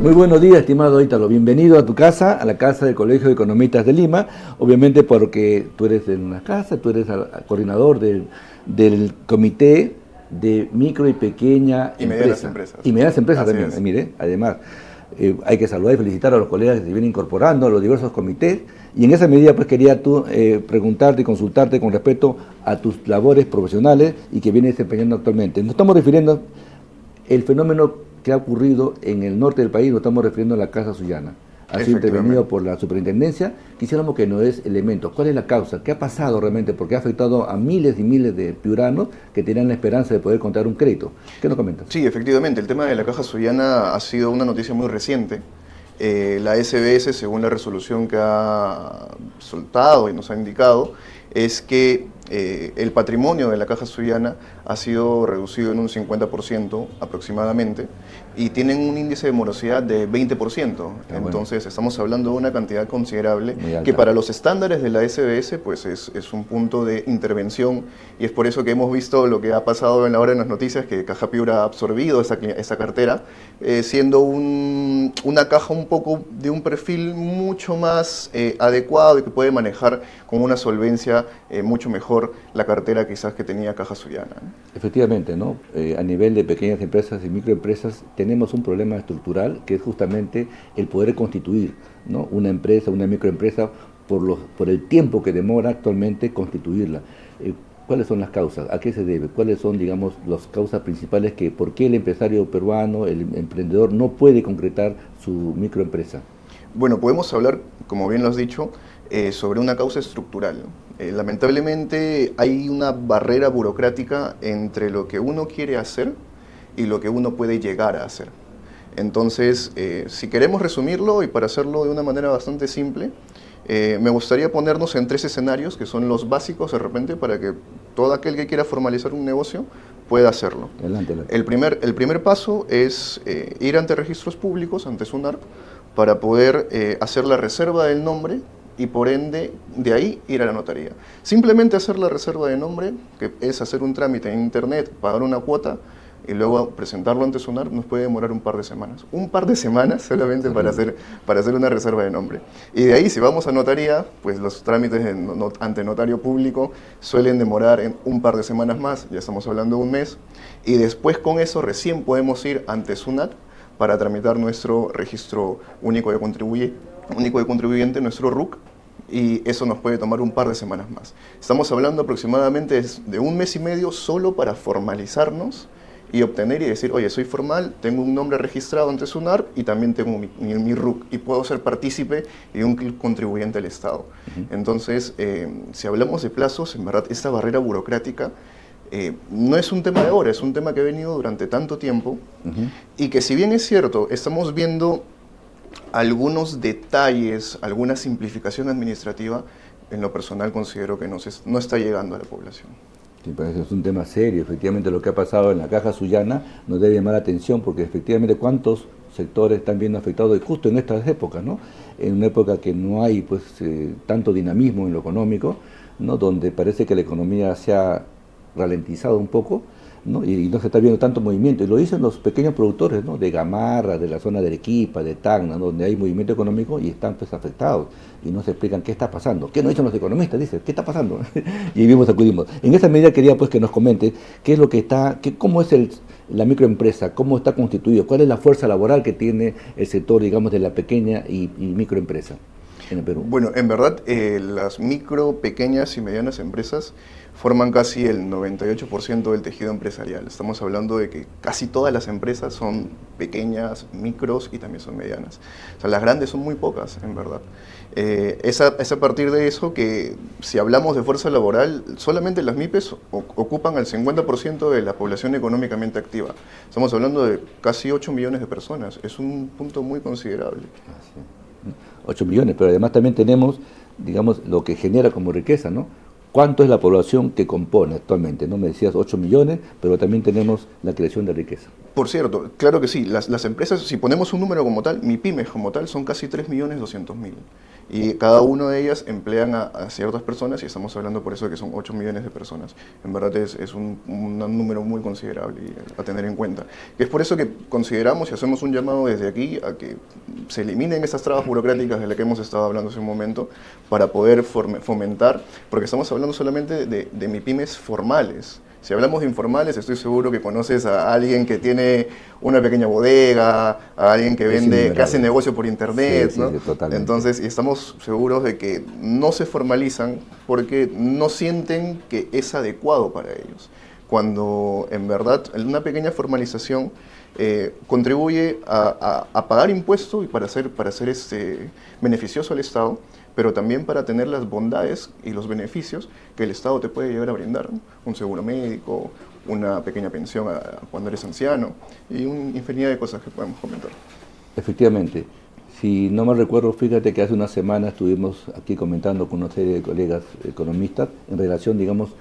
Muy buenos días, estimado Ítalo. Bienvenido a tu casa, a la casa del Colegio de Economistas de Lima. Obviamente porque tú eres de una casa, tú eres coordinador del Comité de Micro y Pequeña y medianas empresas. Y medianas empresas Así también. es. Mire, además, hay que saludar y felicitar a los colegas que se vienen incorporando a los diversos comités. Y en esa medida, pues quería preguntarte y consultarte con respecto a tus labores profesionales y que vienes desempeñando actualmente. Nos estamos refiriendo el fenómeno que ha ocurrido en el norte del país, nos estamos refiriendo a la Caja Sullana. Ha sido intervenido por la superintendencia. Quisiéramos que nos des elementos. ¿Cuál es la causa? ¿Qué ha pasado realmente? Porque ha afectado a miles y miles de piuranos que tenían la esperanza de poder contar un crédito. ¿Qué nos comentas? Sí, efectivamente, el tema de la Caja Sullana ha sido una noticia muy reciente. La SBS, según la resolución que ha soltado y nos ha indicado, es que el patrimonio de la Caja Sullana ha sido reducido en un 50% aproximadamente y tienen un índice de morosidad de 20%. Entonces estamos hablando de una cantidad considerable que para los estándares de la SBS pues es un punto de intervención, y es por eso que hemos visto lo que ha pasado en la hora de las noticias, que Caja Piura ha absorbido esa cartera, siendo una caja un poco de un perfil mucho más adecuado y que puede manejar con una solvencia mucho mejor la cartera quizás que tenía Caja Sullana, ¿no? Efectivamente, ¿no? A nivel de pequeñas empresas y microempresas tenemos un problema estructural que es justamente el poder constituir, ¿no?, una empresa, una microempresa por el tiempo que demora actualmente constituirla. ¿Cuáles son las causas? ¿A qué se debe? ¿Cuáles son, digamos, las causas principales que por qué el empresario peruano, el emprendedor, no puede concretar su microempresa? Bueno, podemos hablar, como bien lo has dicho, sobre una causa estructural. Lamentablemente hay una barrera burocrática entre lo que uno quiere hacer y lo que uno puede llegar a hacer. Entonces, si queremos resumirlo y para hacerlo de una manera bastante simple, me gustaría ponernos en 3 escenarios que son los básicos de repente para que todo aquel que quiera formalizar un negocio pueda hacerlo. Adelante. El primer paso es ir ante registros públicos, ante SUNARP, para poder hacer la reserva del nombre y por ende de ahí ir a la notaría. Simplemente hacer la reserva de nombre, que es hacer un trámite en internet, pagar una cuota y luego presentarlo ante SUNARP, nos puede demorar un par de semanas. Un par de semanas solamente para hacer una reserva de nombre. Y de ahí, si vamos a notaría, pues los trámites ante notario público suelen demorar en un par de semanas más, ya estamos hablando de un mes, y después con eso recién podemos ir ante SUNAT para tramitar nuestro registro único de contribuyente, nuestro RUC, y eso nos puede tomar un par de semanas más. Estamos hablando aproximadamente de un mes y medio solo para formalizarnos y obtener y decir, oye, soy formal, tengo un nombre registrado ante SUNARP y también tengo mi RUC y puedo ser partícipe y un contribuyente del Estado. Entonces, si hablamos de plazos, en verdad, esta barrera burocrática no es un tema de ahora, es un tema que ha venido durante tanto tiempo y que, si bien es cierto, estamos viendo algunos detalles, alguna simplificación administrativa, en lo personal considero que no está llegando a la población. Sí, pues es un tema serio. Efectivamente, lo que ha pasado en la Caja Sullana nos debe llamar la atención, porque efectivamente cuántos sectores están viendo afectados, y justo en estas épocas, ¿no? En una época que no hay pues tanto dinamismo en lo económico, ¿no?, donde parece que la economía se ha ralentizado un poco, ¿no?, y no se está viendo tanto movimiento, y lo dicen los pequeños productores, ¿no?, de Gamarra, de la zona de Arequipa, de Tacna, ¿no?, donde hay movimiento económico y están pues afectados, y no se explican qué está pasando. ¿Qué nos dicen los economistas? Dicen, ¿qué está pasando? Y ahí mismo acudimos. En esa medida quería pues que nos comente qué es lo que está, cómo es la microempresa, cómo está constituido, cuál es la fuerza laboral que tiene el sector, digamos, de la pequeña y microempresa en el Perú. Bueno, en verdad, las micro, pequeñas y medianas empresas forman casi el 98% del tejido empresarial. Estamos hablando de que casi todas las empresas son pequeñas, micros y también son medianas. O sea, las grandes son muy pocas, en verdad. Es a partir de eso que, si hablamos de fuerza laboral, solamente las MIPES ocupan el 50% de la población económicamente activa. Estamos hablando de casi 8 millones de personas. Es un punto muy considerable. 8 millones, pero además también tenemos, digamos, lo que genera como riqueza, ¿no? ¿Cuánto es la población que compone actualmente? ¿No? Me decías 8 millones, pero también tenemos la creación de riqueza. Por cierto, claro que sí, las empresas, si ponemos un número como tal, MIPYMES como tal, son casi 3.200.000. Y cada una de ellas emplean a ciertas personas y estamos hablando por eso de que son 8 millones de personas. En verdad es un número muy considerable a tener en cuenta. Que es por eso que consideramos y hacemos un llamado desde aquí a que se eliminen esas trabas burocráticas de las que hemos estado hablando hace un momento para poder fomentar, porque estamos hablando solamente de MIPYMES formales. Si hablamos de informales, estoy seguro que conoces a alguien que tiene una pequeña bodega, a alguien que vende, que hace negocio por internet, sí, ¿no? Sí, totalmente. Entonces, y estamos seguros de que no se formalizan porque no sienten que es adecuado para ellos. Cuando en verdad una pequeña formalización contribuye a pagar impuestos y para ser beneficioso al Estado, pero también para tener las bondades y los beneficios que el Estado te puede llegar a brindar, ¿no? Un seguro médico, una pequeña pensión cuando eres anciano y una infinidad de cosas que podemos comentar. Efectivamente. Si no me recuerdo, fíjate que hace una semana estuvimos aquí comentando con una serie de colegas economistas en relación, digamos,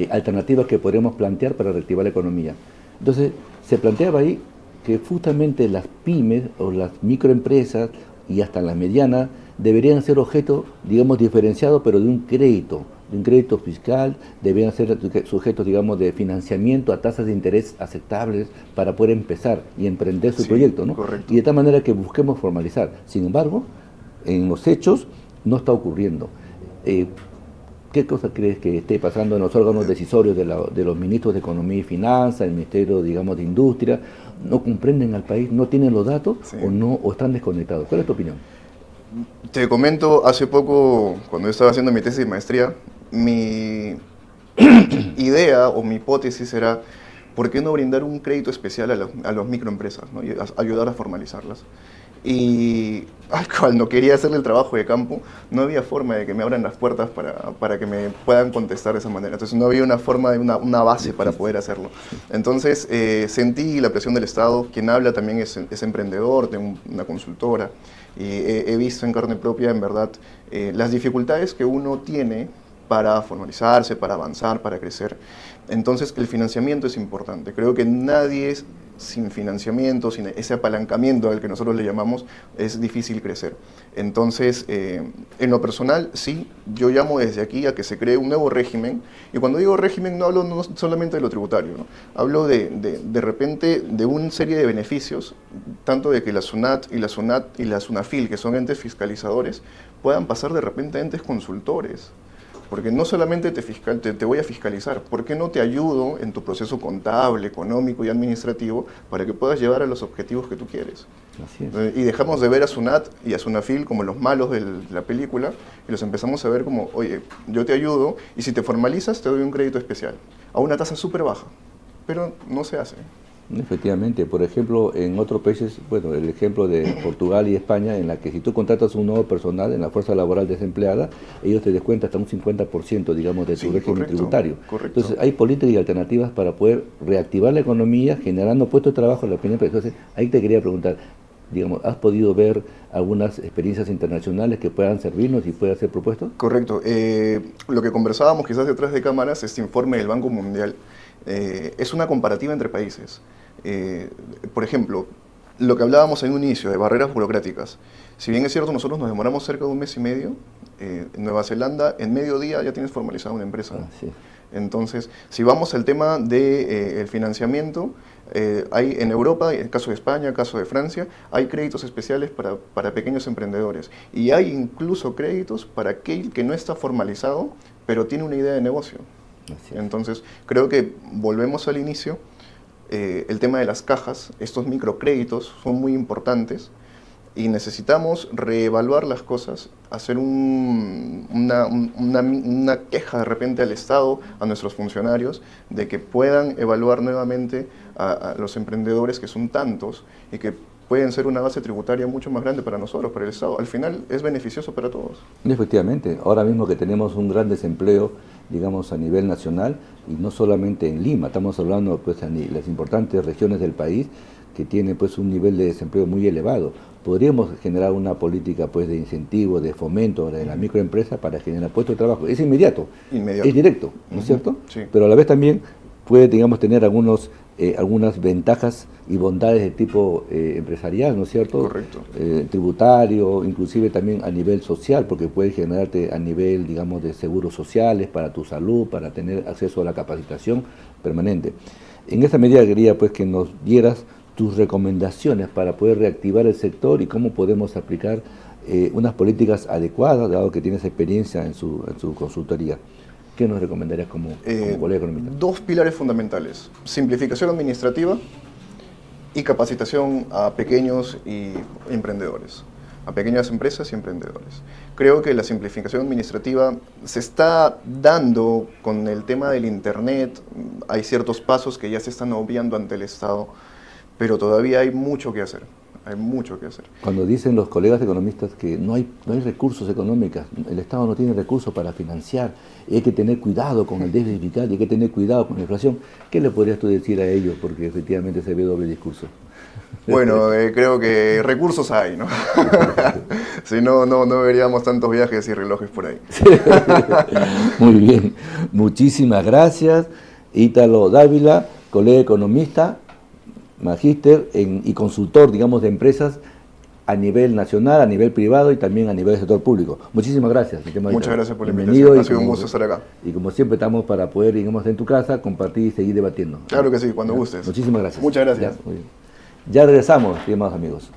alternativas que podríamos plantear para reactivar la economía. Entonces, se planteaba ahí que justamente las pymes o las microempresas y hasta las medianas deberían ser objeto, digamos, diferenciado, pero de un crédito fiscal, deberían ser sujetos, digamos, de financiamiento a tasas de interés aceptables para poder empezar y emprender su proyecto, ¿no? Correcto. Y de tal manera que busquemos formalizar. Sin embargo, en los hechos no está ocurriendo. ¿Qué cosa crees que esté pasando en los órganos decisorios de los ministros de Economía y Finanzas, el Ministerio, digamos, de Industria? ¿No comprenden al país, no tienen los datos o están desconectados? ¿Cuál es tu opinión? Te comento, hace poco, cuando yo estaba haciendo mi tesis de maestría, mi idea o mi hipótesis era, ¿por qué no brindar un crédito especial a las microempresas, ¿no? Y ayudar a formalizarlas? Y cuando quería hacerle el trabajo de campo, no había forma de que me abran las puertas para que me puedan contestar de esa manera. Entonces no había una forma, una base para poder hacerlo. Entonces sentí la presión del Estado. Quien habla también es emprendedor de una consultora. Y he visto en carne propia, en verdad, las dificultades que uno tiene para formalizarse, para avanzar, para crecer. Entonces el financiamiento es importante. Creo que nadie sin financiamiento, sin ese apalancamiento al que nosotros le llamamos, es difícil crecer. Entonces, en lo personal, sí, yo llamo desde aquí a que se cree un nuevo régimen, y cuando digo régimen no hablo no solamente de lo tributario, ¿no? Hablo de repente de una serie de beneficios, tanto de que la SUNAT y la SUNAT y la SUNAFIL, que son entes fiscalizadores, puedan pasar de repente a entes consultores. Porque no solamente te voy a fiscalizar, ¿por qué no te ayudo en tu proceso contable, económico y administrativo para que puedas llevar a los objetivos que tú quieres? Así es. Y dejamos de ver a SUNAT y a SUNAFIL como los malos de la película y los empezamos a ver como, oye, yo te ayudo y si te formalizas te doy un crédito especial a una tasa súper baja, pero no se hace. Efectivamente, por ejemplo, en otros países, bueno, el ejemplo de Portugal y España, en la que si tú contratas un nuevo personal en la fuerza laboral desempleada, ellos te descuentan hasta un 50%, digamos, de tu régimen tributario. Correcto. Entonces, hay políticas y alternativas para poder reactivar la economía, generando puestos de trabajo en la pequeña empresa. Entonces, ahí te quería preguntar, digamos, ¿has podido ver algunas experiencias internacionales que puedan servirnos y puedan ser propuestos? Correcto. Lo que conversábamos quizás detrás de cámaras, este informe del Banco Mundial, es una comparativa entre países. Por ejemplo, lo que hablábamos en un inicio de barreras burocráticas. Si bien es cierto, nosotros nos demoramos cerca de un mes y medio, en Nueva Zelanda, en medio día ya tienes formalizada una empresa. Sí. Entonces, si vamos al tema del financiamiento, hay en Europa, en el caso de España, en el caso de Francia, hay créditos especiales para pequeños emprendedores. Y hay incluso créditos para aquel que no está formalizado, pero tiene una idea de negocio. Entonces, creo que volvemos al inicio. El tema de las cajas, estos microcréditos son muy importantes y necesitamos reevaluar las cosas, hacer una queja de repente al Estado, a nuestros funcionarios, de que puedan evaluar nuevamente a los emprendedores que son tantos y que pueden ser una base tributaria mucho más grande para nosotros, para el Estado. Al final es beneficioso para todos. Efectivamente, ahora mismo que tenemos un gran desempleo digamos, a nivel nacional y no solamente en Lima. Estamos hablando pues de las importantes regiones del país que tienen pues un nivel de desempleo muy elevado. Podríamos generar una política pues de incentivo, de fomento de la microempresa para generar puestos de trabajo. Es inmediato, es directo, ¿no es cierto? Sí. Pero a la vez también puede, digamos, tener algunas ventajas y bondades de tipo empresarial, ¿no es cierto? Correcto. Tributario, inclusive también a nivel social, porque puede generarte a nivel, digamos, de seguros sociales para tu salud, para tener acceso a la capacitación permanente. En esta medida quería pues que nos dieras tus recomendaciones para poder reactivar el sector y cómo podemos aplicar unas políticas adecuadas, dado que tienes experiencia en su consultoría. ¿Qué nos recomendarías como colega economista? Dos pilares fundamentales: simplificación administrativa y capacitación a pequeños y emprendedores, a pequeñas empresas y emprendedores. Creo que la simplificación administrativa se está dando con el tema del Internet. Hay ciertos pasos que ya se están obviando ante el Estado, pero todavía hay mucho que hacer. Hay mucho que hacer. Cuando dicen los colegas economistas que no hay recursos económicos, el Estado no tiene recursos para financiar, y hay que tener cuidado con el déficit fiscal, y hay que tener cuidado con la inflación, ¿qué le podrías tú decir a ellos? Porque efectivamente se ve doble discurso. Bueno, creo que recursos hay, ¿no? Si no, no veríamos tantos viajes y relojes por ahí. Muy bien, muchísimas gracias. Ítalo Dávila, colega economista, magíster y consultor, digamos, de empresas a nivel nacional, a nivel privado y también a nivel del sector público. Muchísimas gracias. Muchas gracias por la invitación. Ha sido un gusto estar acá. Y como siempre estamos para poder, digamos, en tu casa, compartir y seguir debatiendo. Claro que sí, cuando gustes. Muchísimas gracias. Muchas gracias. Ya regresamos, estimados amigos.